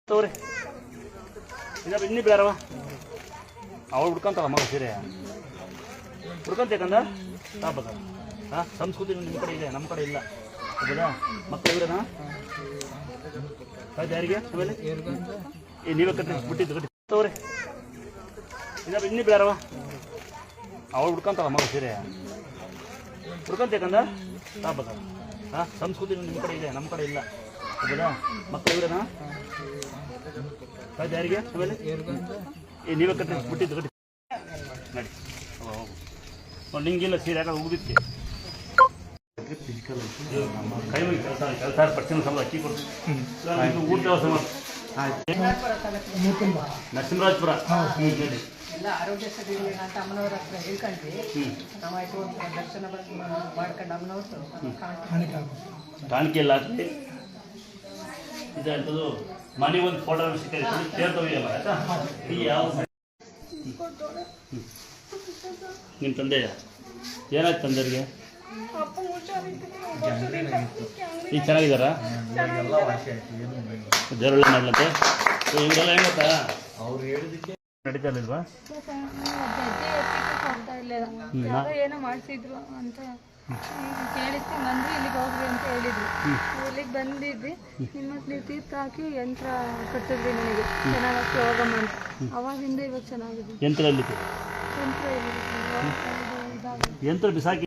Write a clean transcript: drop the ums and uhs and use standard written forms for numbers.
ತೋರಿ ಇನ್ನ ಇನ್ನಿ ಬೇಡವ ಅವಳು ಹುಡ್ಕೊಂತಲ್ಲ ಮಗ ಸೀರೆ ಹುಡ್ಕೊಂತೇಕಂದ ಬದ ಸಂಸ್ಕೃತಿ ನಿಮ್ಮ ಕಡೆ ಇದೆ ನಮ್ಮ ಕಡೆ ಇಲ್ಲ ಹೌದಾ ಮಕ್ಕಳು ಇವ್ರೇನಾ ಆಯ್ತು ಯಾರಿಗೆ ಆಮೇಲೆ ನೀವೇ ಕಟ್ಟಿ ಬಿಟ್ಟಿದ್ದು ಕಟ್ಟಿ ತೋರಿ ಇನ್ನ ಇನ್ನಿ ಬೇಡವ ಅವಳು ಹುಡ್ಕೊಂತಲ್ಲ ಮಗ ಸೀರೆ ಹುಡ್ಕೊಂತೇಕಂದ ಬದ ಸಂಸ್ಕೃತಿ ನಿಮ್ಮ ಕಡೆ ಇದೆ ನಮ್ಮ ಕಡೆ ಇಲ್ಲ ಹೌದಾ ಮಕ್ಕಳು ಇವ್ರೇನಾ ಆಯ್ತು ಯಾರಿಗೆ ಆಮೇಲೆ ನೀವೇ ಕಟ್ಟಿ ಬಿಟ್ಟಿದ್ದು ಕಟ್ಟಿ ನಡಿ ನಿಂಗಿಲ್ಲ ಸೀರೆ ಯಾಕಂದ್ರೆ ಹೋಗಿದ್ದೆ ಕೈ ಮೈ ಕೆಲಸ ಪರ್ಸನ್ ಸಲ ಅಕ್ಕಿ ಕೊಡ್ತೀವಿ ಊಟ ವ್ಯವಸ್ಥೆ ಮಾಡಿ ನರಸಿಂಹರಾಜಪುರ ಎಲ್ಲ ಆರೋಗ್ಯ ಸರಿ ಅಂತ ಅಮ್ಮನವ್ರ ಹತ್ರ ಹೇಳ್ಕೊಂಡ್ವಿ ನಾವಾಯ್ತು ದರ್ಶನ ಮಾಡ್ಕೊಂಡು ಅಮ್ಮನವ್ರು ಕಾಣಿಕೆ ಎಲ್ಲ ಆಗ್ತದೆ ಇದಂಥದ್ದು ಮನೆ ಒಂದು ಫೋಟೋ ಸೇರ್ತವ್ಯಲ್ಲ ಆಯ್ತಾ ಈ ಯಾವ ನಿಮ್ಮ ತಂದೆ ಏನಾಯ್ತು ತಂದೆಯವ್ರಿಗೆ ಈಗ ಚೆನ್ನಾಗಿದ್ದಾರಾ ಜ್ವರ ಮಾಡ್ಲತ್ತೆ ಇವರೆಲ್ಲ ಹೆಂಗ್ ಗೊತ್ತಾ ಅವ್ರು ಹೇಳಿದಕ್ಕೆ ನಡೀತಾ ಇಲ್ವಾ ಏನೋ ಮಾಡಿಸಿದ್ರು ಅಂತ ಕೇಳಿತ್ತು ಬಂದು ಇಲ್ಲಿಗೆ ಹೋಗ್ರಿ ಅಂತ ಹೇಳಿದ್ರು ಇಲ್ಲಿಗೆ ಬಂದಿದ್ವಿ ನಿಮ್ಮ ನೀವು ತೀರ್ಥ ಹಾಕಿ ಯಂತ್ರ ಕಟ್ಟಿದ್ವಿ ನನಗೆ ಚೆನ್ನಾಗಿ ಹೋಗಮ್ಮ ಅಂತ ಅವಾಗಿಂದ ಇವಾಗ ಚೆನ್ನಾಗಿದೆ ಯಂತ್ರ ಯಂತ್ರ ಯಂತ್ರ ಬಿಸಾಕಿ